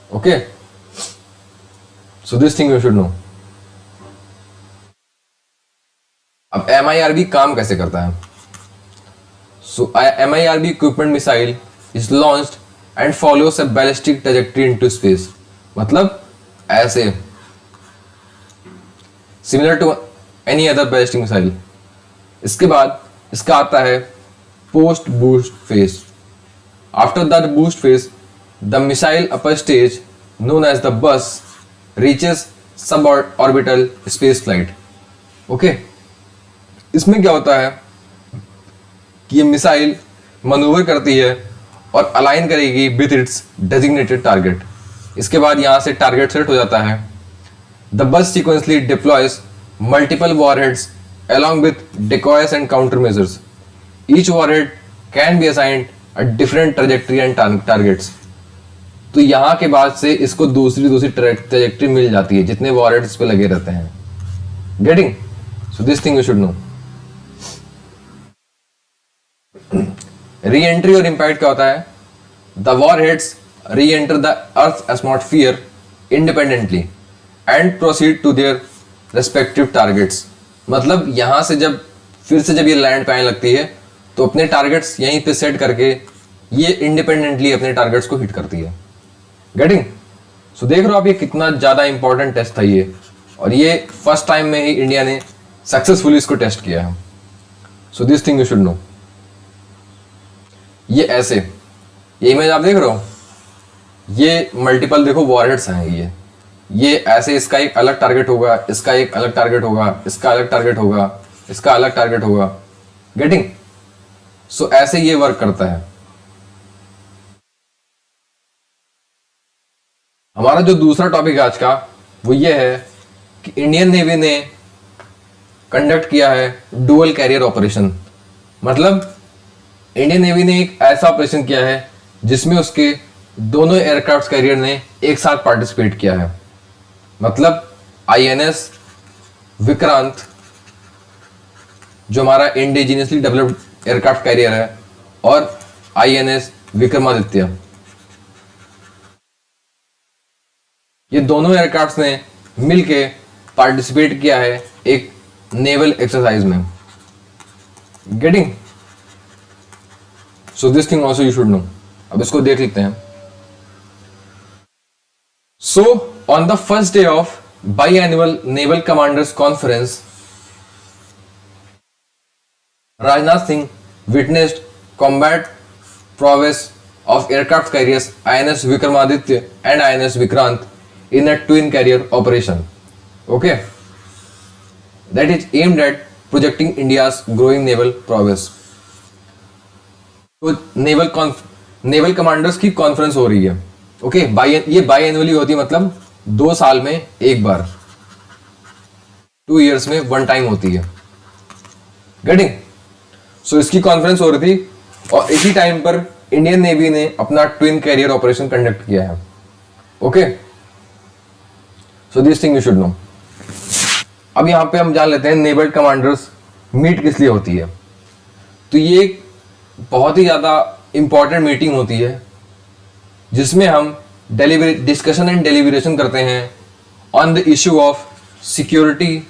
Okay, so this thing you should know. अब MIRV काम कैसे करता है. So MIRV equipment missile is launched and follows a ballistic trajectory into space. मतलब ऐसे similar to any other ballistic missile. इसके बाद इसका आता है post boost phase. After the boost phase the missile upper stage known as the bus reaches sub orbital space flight. Okay, इसमें क्या होता है कि ये मिसाइल मनूवर करती है और अलाइन करेगी विथ इट्स डेजिग्नेटेड टारगेट. इसके बाद यहाँ से टारगेट सेट हो जाता है। The bus sequentially deploys multiple warheads along with decoys and countermeasures. Each warhead can be assigned a different trajectory and targets. तो यहाँ के बाद से इसको दूसरी ट्रैजेक्टरी मिल जाती है जितने वॉरहेड्स इस पे लगे रहते हैं। Getting? So this thing you should know. Re entry और इम्पैक्ट क्या होता है? The warheads re enter the earth atmosphere independently and proceed to their respective targets. मतलब यहां से जब फिर से जब ये लैंड पे आने लगती है तो अपने टारगेट्स यहीं पे सेट करके ये इंडिपेंडेंटली अपने टारगेट्स को हिट करती है। गेटिंग? सो देख रहे हो आप ये कितना ज्यादा इंपॉर्टेंट टेस्ट था ये, और ये फर्स्ट टाइम में ही इंडिया ने सक्सेसफुली इसको टेस्ट किया है। सो this thing you should know. ये ऐसे, ये इमेज आप देख रहे हो, ये मल्टीपल देखो वॉरहेड्स हैं। ये ऐसे, इसका एक अलग टारगेट होगा, इसका एक अलग टारगेट होगा, इसका अलग टारगेट होगा, इसका अलग टारगेट होगा। गेटिंग? सो ऐसे ये वर्क करता है। हमारा जो दूसरा टॉपिक है आज का वो ये है कि इंडियन नेवी ने कंडक्ट किया है डुअल कैरियर ऑपरेशन। मतलब इंडियन नेवी ने एक ऐसा ऑपरेशन किया है जिसमें उसके दोनों एयरक्राफ्ट कैरियर ने एक साथ पार्टिसिपेट किया है। मतलब आईएनएस विक्रांत जो हमारा इंडिजिनियसली डेवलप्ड एयरक्राफ्ट कैरियर है, और आईएनएस विक्रमादित्य, ये दोनों एयरक्राफ्ट ने मिलके पार्टिसिपेट किया है एक नेवल एक्सरसाइज में। Getting? So this thing also you should know. अब इसको देख लेते हैं। So, on the first day of biannual Naval Commanders Conference, Rajnath Singh witnessed combat prowess of aircraft carriers INS Vikramaditya and INS Vikrant in a twin carrier operation. Okay, that is aimed at projecting India's growing naval prowess. तो naval commanders की conference हो रही है। Okay, ये by annually होती है, मतलब 2 साल में एक बार, 2 years में 1 टाइम होती है। गेटिंग? सो इसकी कॉन्फ्रेंस हो रही थी और इसी टाइम पर इंडियन नेवी ने अपना ट्विन कैरियर ऑपरेशन कंडक्ट किया है। Okay, so this thing you should know. अब यहां पे हम जान लेते हैं नेवल कमांडर्स मीट किस लिए होती है। तो ये एक बहुत ही ज्यादा इंपॉर्टेंट मीटिंग होती है जिसमें हम डिस्कशन एंड डेलिब्रेशन करते हैं on the issue of security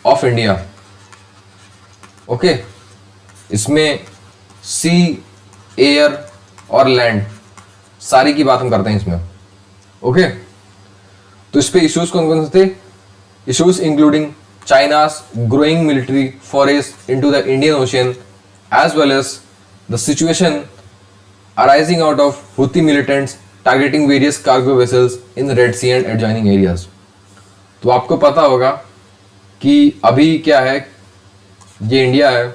of India. Okay, इसमें सी, एयर और लैंड सारी की बात हम करते हैं इसमें। ओके, तो इस पे इश्यूज कौन कौन से थे? Issues including चाइना's growing military forays into the Indian Ocean, as well as the situation arising out of Houthi militants targeting various cargo vessels in the Red Sea and adjoining areas. तो आपको पता होगा कि अभी क्या है, ये इंडिया है,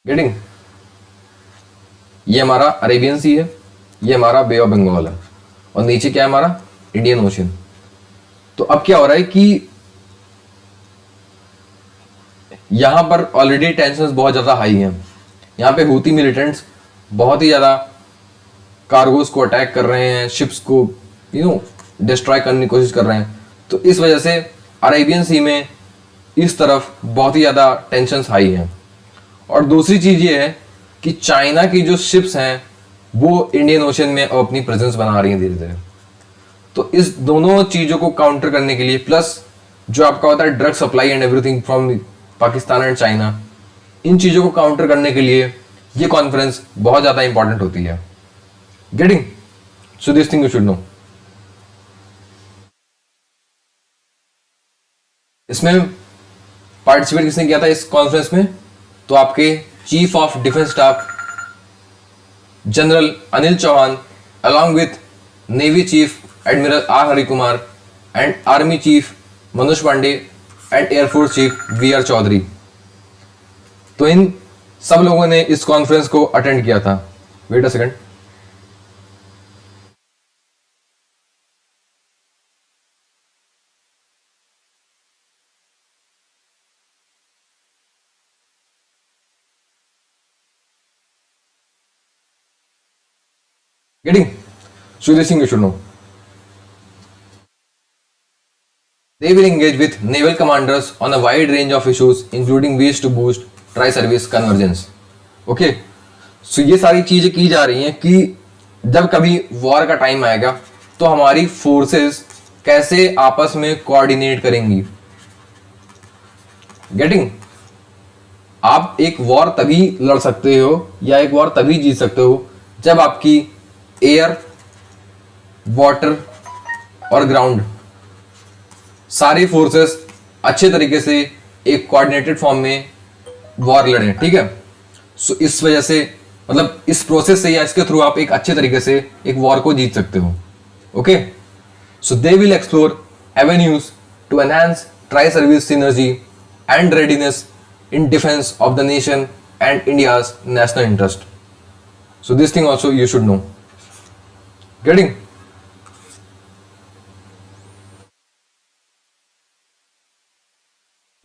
गेटिंग? ये हमारा अरेबियन सी है, ये हमारा बे ऑफ बंगाल है, और नीचे क्या है हमारा इंडियन ओशन। तो अब क्या हो रहा है कि यहां पर ऑलरेडी टेंशंस बहुत ज्यादा हाई हैं। यहां पे हूती मिलिटेंट्स बहुत ही ज्यादा कार्गोस को अटैक कर रहे हैं, शिप्स को डिस्ट्रॉय करने की कोशिश कर रहे हैं। तो इस वजह से अरेबियन सी में इस तरफ बहुत ही ज्यादा टेंशंस हाई हैं। और दूसरी चीज ये है कि चाइना की जो शिप्स हैं वो इंडियन ओशन में अपनी प्रेजेंस बना रही हैं धीरे धीरे। तो इस दोनों चीजों को काउंटर करने के लिए, प्लस जो आपका होता है drug supply and everything from Pakistan and China, इन चीजों को काउंटर करने के लिए ये कॉन्फ्रेंस बहुत ज्यादा इंपॉर्टेंट होती है। Getting? So this thing you should know. इसमें पार्टिसिपेट किसने किया था इस कॉन्फ्रेंस में? तो आपके chief of defence staff general Anil Chauhan along with navy chief admiral R Harikumar and army chief Manoj Pande and air force chief V R Chaudhari. तो इन सब लोगों ने इस कॉन्फ्रेंस को अटेंड किया था। Wait a second. Getting? So this thing you should know. They will engage with naval commanders on a wide range of issues, including ways to boost tri-service convergence. Okay? So ये सारी चीजें की जा रही हैं कि जब कभी वॉर का टाइम आएगा तो हमारी फोर्सेस कैसे आपस में कोऑर्डिनेट करेंगी। गेटिंग? आप एक वॉर तभी लड़ सकते हो या एक वॉर तभी जीत सकते हो जब आपकी एयर, वाटर और ग्राउंड सारी फोर्सेस अच्छे तरीके से एक कोऑर्डिनेटेड फॉर्म में वॉर लड़ें। ठीक है? सो इस वजह से मतलब इस प्रोसेस से या इसके थ्रू आप एक अच्छे तरीके से एक वॉर को जीत सकते हो। Okay? So they will explore avenues to enhance tri service synergy and readiness in defense of the nation and India's national interest. So this thing also you should know. Getting?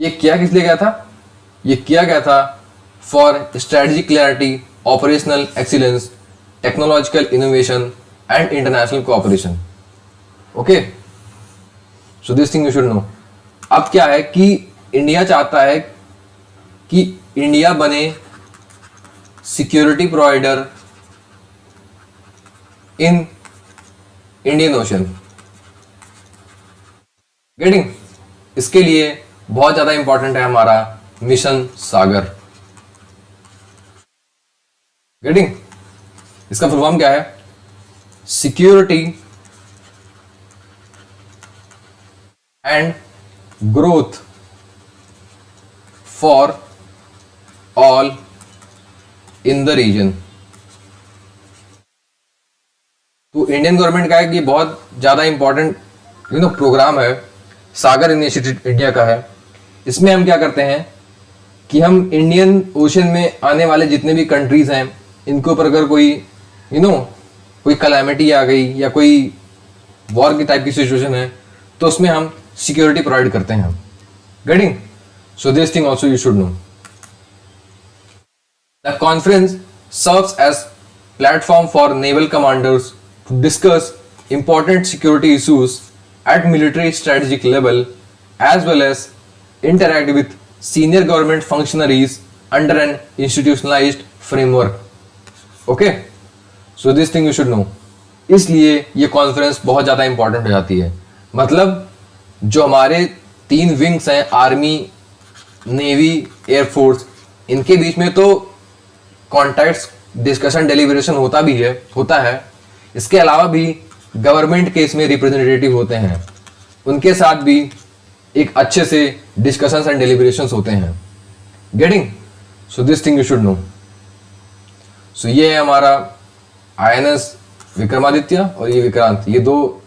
ये किया किस लिए गया था? ये किया गया था for strategic clarity, operational excellence, technological innovation and international cooperation. Okay? So this thing you should know. अब क्या है कि इंडिया चाहता है कि इंडिया बने security provider in Indian Ocean. Getting? इसके लिए बहुत ज्यादा इंपॉर्टेंट है हमारा मिशन सागर। गेटिंग? इसका फुल फॉर्म क्या है? Security and growth for all in the region. तो इंडियन गवर्नमेंट का है कि बहुत ज्यादा इंपॉर्टेंट प्रोग्राम है, सागर इनिशिएटिव इंडिया का है। इसमें हम क्या करते हैं कि हम इंडियन ओशन में आने वाले जितने भी कंट्रीज हैं इनके ऊपर अगर कोई कोई कैलामिटी आ गई या कोई वॉर की टाइप की सिचुएशन है तो उसमें हम सिक्योरिटी प्रोवाइड करते हैं। Getting? So this thing also you should know. The conference serves as platform for naval commanders to discuss important security issues at military strategic level as well as interact with senior government functionaries under an institutionalized framework. Okay? So this thing you should know. इसलिए ये conference बहुत ज़्यादा important हो जाती है। मतलब जो हमारे 3 विंग्स हैं, आर्मी, नेवी, एयरफोर्स, इनके बीच में तो कॉन्टैक्ट्स, डिस्कशन, डेलिब्रेशन होता है। इसके अलावा भी गवर्नमेंट के इसमें रिप्रेजेंटेटिव होते हैं, उनके साथ भी एक अच्छे से डिस्कशंस एंड डेलिब्रेशंस होते हैं। Getting? So this thing you should know. So ये है हमारा आईएनएस विक्रमादित्य और ये विक्रांत, ये 2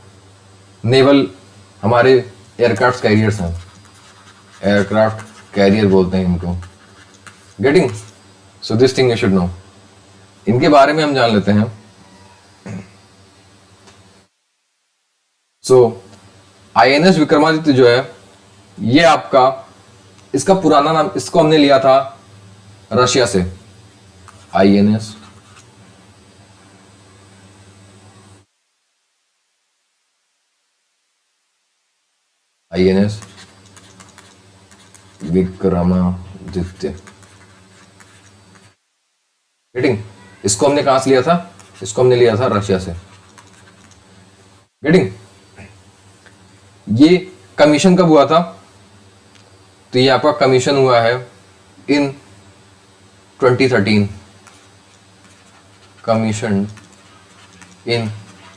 नेवल हमारे एयरक्राफ्ट कैरियर्स हैं। एयरक्राफ्ट कैरियर बोलते हैं इनको। Getting? So this thing you should no. इनके बारे में हम जान लेते हैं। सो आईएनएस विक्रमादित्य जो है ये आपका, इसका पुराना नाम, इसको हमने लिया था रशिया से। आईएनएस विक्रमादित्य। गेटिंग? इसको हमने कहां से लिया था? इसको हमने लिया था रशिया से। गेटिंग? ये कमीशन कब हुआ था? तो ये आपका कमीशन हुआ है इन 2013। कमीशन इन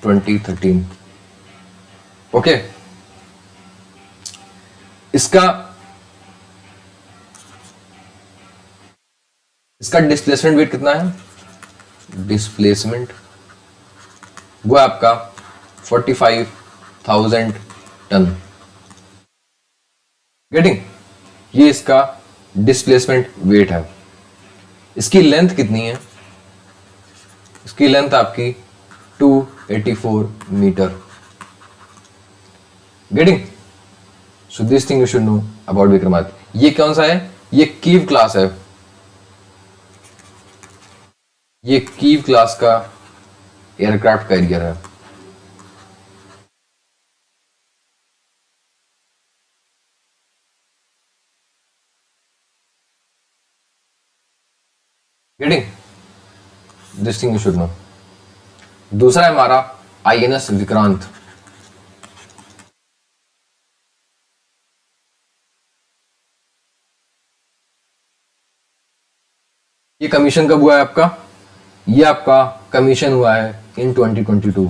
2013। ओके? इसका डिस्प्लेसमेंट वेट कितना है? डिस्प्लेसमेंट वो आपका 45,000 टन। गेटिंग? ये इसका डिस्प्लेसमेंट वेट है। इसकी लेंथ कितनी है? इसकी लेंथ आपकी 284 metre. Getting? So this thing you should know about Vikramaditya. ये कौन सा है? ये कीव क्लास है। ये कीव क्लास का एयरक्राफ्ट कैरियर है। Getting? This thing you should know. दूसरा है हमारा आईएनएस विक्रांत। ये कमीशन कब हुआ है आपका? ये आपका कमीशन हुआ है इन 2022।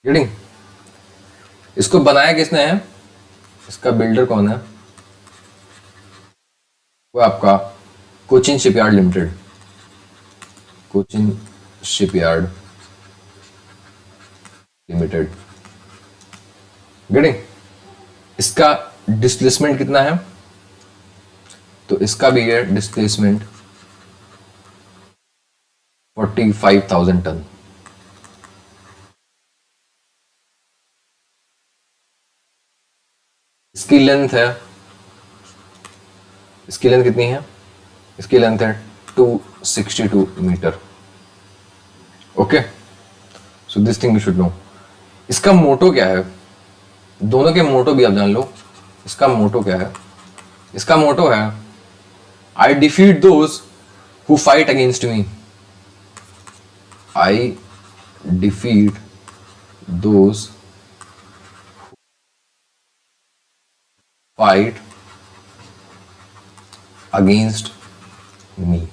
गेटिंग? इसको बनाया किसने है? इसका बिल्डर कौन है? वो आपका Cochin shipyard limited. Cochin shipyard limited. Getting? इसका डिस्प्लेसमेंट कितना है? तो इसका भी है डिस्प्लेसमेंट 45,000 टन। इसकी लेंथ है, इसकी लेंथ कितनी है? इसकी लेंथ है 262 metre. Okay, so this thing you should know. इसका मोटो क्या है? दोनों के मोटो भी आप जान लो। इसका मोटो क्या है? इसका मोटो है I defeat those who fight against me. I defeat those fight against me.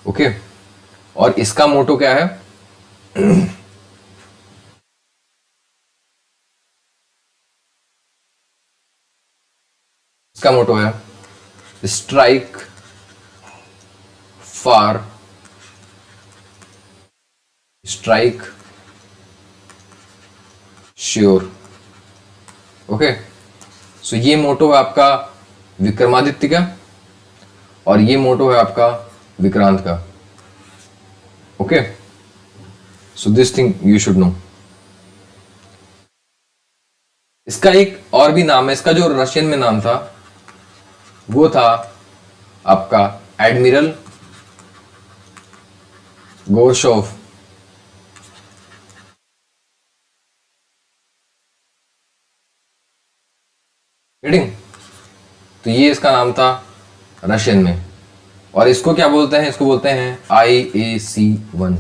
Okay, और इसका मोटो क्या है? इसका मोटो है strike for strike sure. Okay, so ये मोटो है आपका विक्रमादित्य का और ये मोटो है आपका विक्रांत का। Okay, so this thing you should know. इसका एक और भी नाम है। इसका जो रशियन में नाम था वो था आपका एडमिरल गोरशोव। रीडिंग? तो ये इसका नाम था रशियन में। और इसको क्या बोलते हैं? इसको बोलते हैं IAC-1,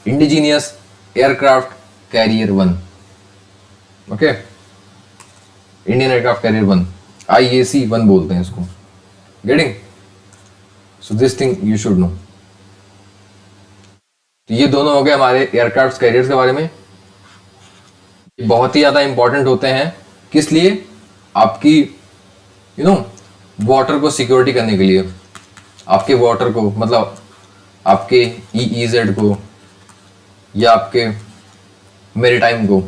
indigenous aircraft carrier 1। Okay, Indian aircraft carrier 1, IAC-1 बोलते हैं इसको। Getting? So this thing you should know. तो ये दोनों हो गए हमारे एयरक्राफ्ट कैरियर्स के बारे में। ये बहुत ही ज्यादा इंपॉर्टेंट होते हैं। किस लिए? आपकी वाटर को सिक्योरिटी करने के लिए। आपके वाटर को मतलब आपके EEZ को या आपके मेरीटाइम को।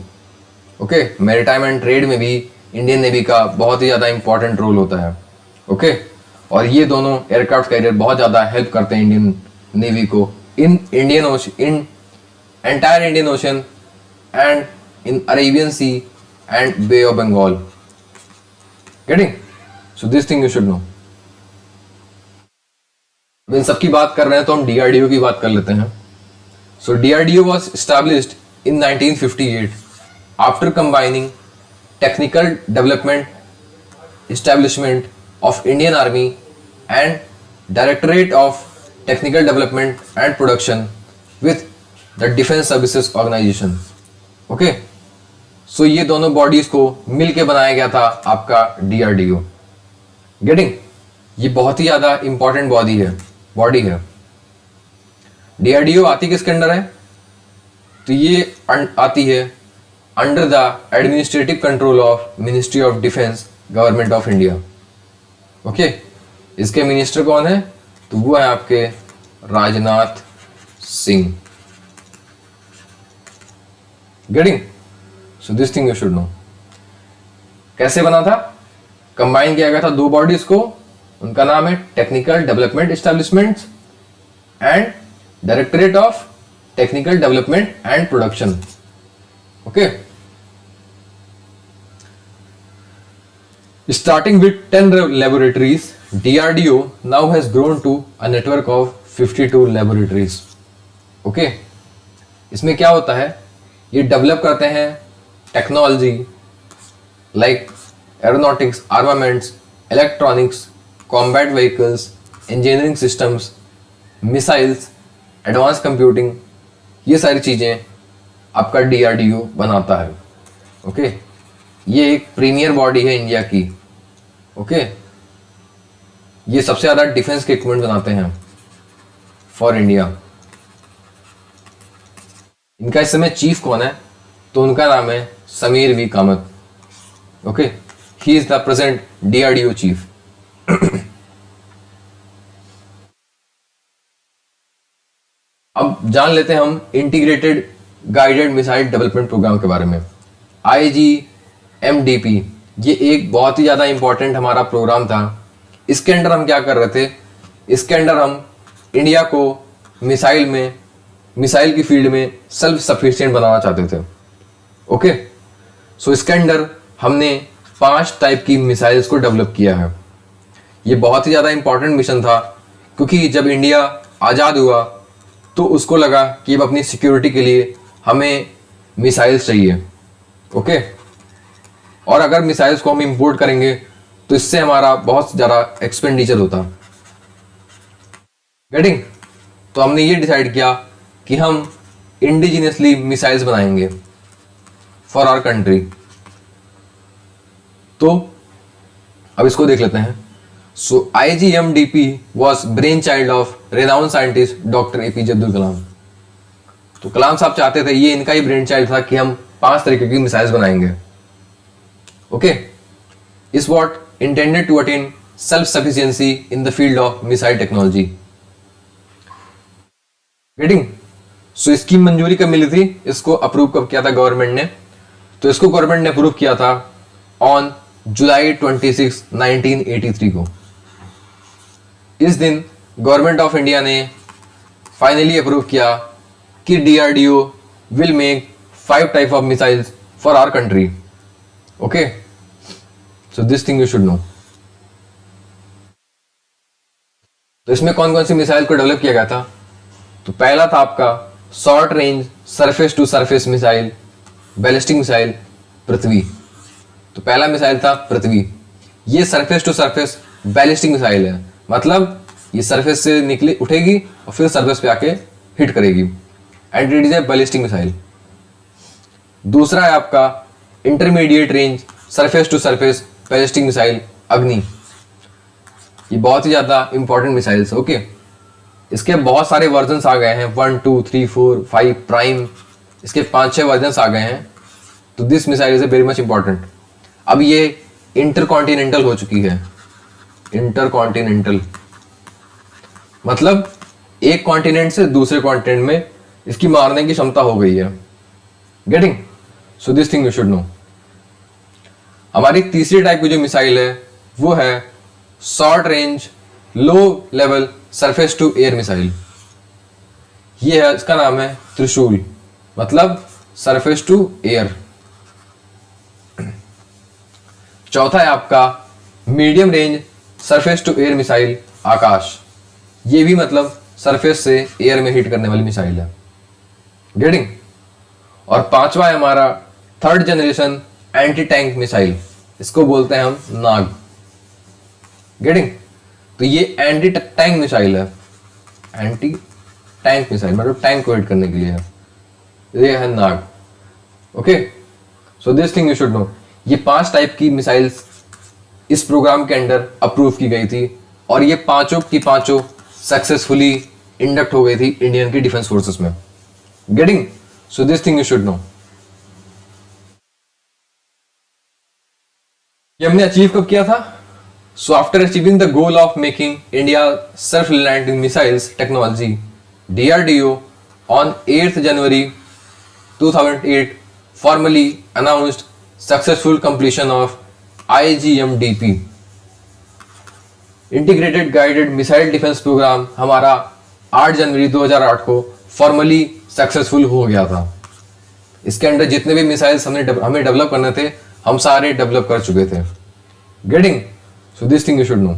ओके, मेरीटाइम एंड ट्रेड में भी इंडियन नेवी का बहुत ही ज़्यादा इंपॉर्टेंट रोल होता है। ओके, और ये दोनों एयरक्राफ्ट कैरियर बहुत ज़्यादा हेल्प करते हैं इंडियन नेवी को in Indian Ocean, in entire Indian Ocean and in Arabian Sea and Bay of Bengal. Getting? So this thing you should know. इन सबकी बात कर रहे हैं तो हम DRDO की बात कर लेते हैं। सो DRDO was established in 1958 after combining technical development establishment of Indian Army and Directorate of Technical Development and Production with the Defense Services Organization. Okay, सो ये दोनों बॉडीज को मिलके बनाया गया था आपका DRDO। गेटिंग? ये बहुत ही ज्यादा इंपॉर्टेंट बॉडी है। DRDO आती किसके अंडर है? तो ये आती है under the administrative control of ministry of defence, government of India. Okay, इसके मिनिस्टर कौन है? तो वो है आपके Rajnath Singh. Getting? So this thing you should no. कैसे बना था? कंबाइन किया गया था दो बॉडीज को, उनका नाम है technical development establishment and directorate of technical development and production. Okay, starting with 10 laboratories, DRDO now has grown to a network of 52 laboratories. Okay, इसमें क्या होता है, ये डेवलप करते हैं technology like aeronautics, armaments, electronics, combat vehicles, engineering systems, missiles, advance computing, ये सारी चीज़ें आपका DRDO बनाता है। ओके, ये एक प्रीमियर बॉडी है इंडिया की। ओके, ये सबसे ज़्यादा डिफेंस के इक्विपमेंट बनाते हैं फॉर इंडिया। इनका इस समय चीफ कौन है? तो उनका नाम है Sameer V Kamat. Okay, he is the present DRDO chief. अब जान लेते हैं हम integrated guided missile development programme के बारे में। IGMDP ये एक बहुत ही ज़्यादा इंपॉर्टेंट हमारा प्रोग्राम था। इसके अंडर हम क्या कर रहे थे? इसके अंडर हम इंडिया को मिसाइल की फील्ड में सेल्फ सफिशिएंट बनाना चाहते थे। ओके, सो इसके अंडर हमने 5 टाइप की मिसाइल्स को डेवलप किया है। ये बहुत ही ज़्यादा इंपॉर्टेंट मिशन था, क्योंकि जब इंडिया आज़ाद हुआ तो उसको लगा कि अब अपनी सिक्योरिटी के लिए हमें मिसाइल्स चाहिए। ओके, और अगर मिसाइल्स को हम इंपोर्ट करेंगे तो इससे हमारा बहुत ज़्यादा एक्सपेंडिचर होता। गेटिंग? तो हमने ये डिसाइड किया कि हम इंडिजिनियसली मिसाइल्स बनाएंगे फॉर आवर कंट्री। तो अब इसको देख लेते हैं। So IGMDP was brain child of renowned scientist doctor APJ Abdul Kalam. तो कलाम साहब चाहते थे, ये इनका ही ब्रेन चाइल्ड था कि हम 5 तरीके की मिसाइल्स बनाएंगे। Okay, is what intended to attain self sufficiency in the field of missile technology. Getting? So इसकी मंजूरी कब मिली थी? इसको अप्रूव कब किया था गवर्नमेंट ने? तो इसको गवर्नमेंट ने अप्रूव किया था ऑन जुलाई 26, 1983 को। इस दिन गवर्नमेंट ऑफ इंडिया ने फाइनली अप्रूव किया कि DRDO will make 5 type of missiles for our country. Okay, so this thing you should know. तो इसमें कौन कौन सी मिसाइल को डेवलप किया गया था? तो पहला था आपका short range surface to surface missile, ballistic missile Prithvi. तो पहला मिसाइल था पृथ्वी। ये surface to surface ballistic missile है, मतलब ये सरफेस से निकली उठेगी और फिर सरफेस पे आके हिट करेगी, and it is a ballistic missile. दूसरा है आपका intermediate range surface to surface ballistic missile Agni. ये बहुत ही ज़्यादा इंपॉर्टेंट मिसाइल्स है। ओके, इसके बहुत सारे वर्जन्स आ गए हैं, 1, 2, 3, 4, 5 प्राइम, इसके 5-6 वर्जन्स आ गए हैं। तो this missile is a very much important. अब ये इंटरकॉन्टिनेंटल हो चुकी है। इंटरकॉन्टिनेंटल मतलब एक कॉन्टिनेंट से दूसरे कॉन्टिनेंट में इसकी मारने की क्षमता हो गई है। Getting? So this thing you should know. हमारी तीसरी टाइप की जो मिसाइल है वो है short range low level surface to air missile. ये है, इसका नाम है त्रिशूल, मतलब सरफेस टू एयर। चौथा है आपका medium range surface to air missile Akash. ये भी मतलब सरफेस से एयर में हिट करने वाली मिसाइल है। गेटिंग? और पांचवा है हमारा third generation anti tank missile, इसको बोलते हैं हम नाग। गेटिंग? तो ये एंटी टैंक मिसाइल है। एंटी टैंक मिसाइल मतलब टैंक को हिट करने के लिए है। ये है Nag. Okay, so this thing you should know. ये 5 टाइप की मिसाइल्स इस प्रोग्राम के अंडर अप्रूव की गई थी, और ये पांचों की पांचों सक्सेसफुली इंडक्ट हो गई थी इंडियन की डिफेंस फोर्सेस में। Getting? So this thing you should know. ये हमने अचीव कब किया था? So after achieving the goal of making India self reliant in missiles technology, DRDO on 8th January 2008 formally announced successful completion of IGMDP, integrated guided missile defence programme, हमारा 8 जनवरी 2008 को formally successful हो गया था। इसके अंदर जितने भी मिसाइल्स हमें डेवलप करने थे, हम सारे डेवलप कर चुके थे। Getting? So this thing you should know.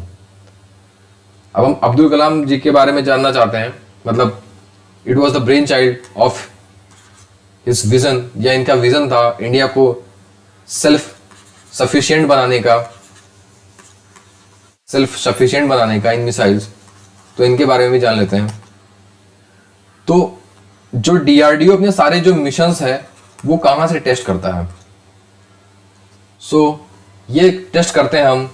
अब हम अब्दुल कलाम जी के बारे में जानना चाहते हैं। मतलब it was the brain child of his vision, या इनका विजन था इंडिया को सेल्फ सफिशिएंट बनाने का इन मिसाइल्स। तो इनके बारे में भी जान लेते हैं। तो जो DRDO अपने सारे जो मिशंस है वो कहां से टेस्ट करता है? ये टेस्ट करते हैं हम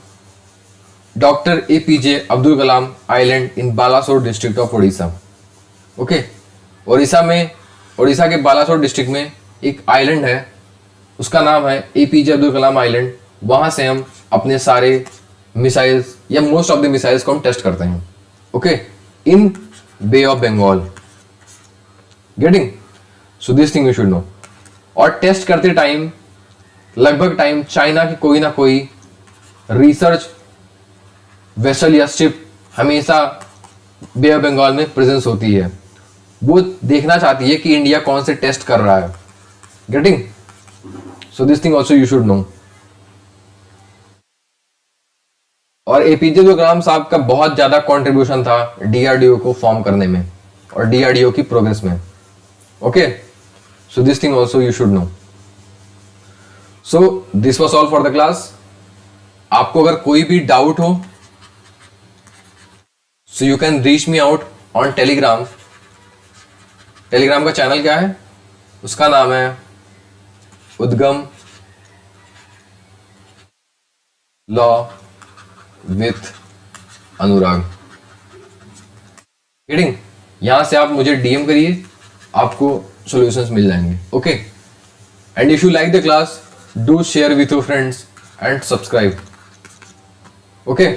doctor APJ Abdul Kalam island in Balasore district of Orissa. Okay, Orissa के बालासोर डिस्ट्रिक्ट में एक आइलैंड है, उसका नाम है APJ अब्दुल कलाम आइलैंड। वहां से हम अपने सारे मिसाइल्स या मोस्ट ऑफ द मिसाइल्स को हम टेस्ट करते हैं। Okay, in Bay of Bengal. Getting? So this thing you should know. और टेस्ट करते टाइम लगभग टाइम चाइना की कोई ना कोई रिसर्च वेसल या शिप हमेशा बे ऑफ बंगाल में प्रेजेंस होती है। वो देखना चाहती है कि इंडिया कौन से टेस्ट कर रहा है। Getting? So this thing also you should know. और APJ अब्दुल कलाम साहब का बहुत ज्यादा कंट्रीब्यूशन था DRDO को फॉर्म करने में और DRDO की प्रोग्रेस में। Okay, so this thing also you should know. So this was all for the class. आपको अगर कोई भी डाउट हो, so you can reach me out on Telegram. Telegram का चैनल क्या है? उसका नाम है उद्गम लॉ विथ अनुराग। गेटिंग? यहां से आप मुझे DM करिए, आपको सॉल्यूशंस मिल जाएंगे। Okay, and if you like the class, do share with your friends and subscribe. Okay,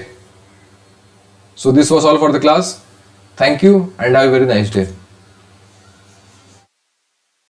so this was all for the class. Thank you and have a very nice day.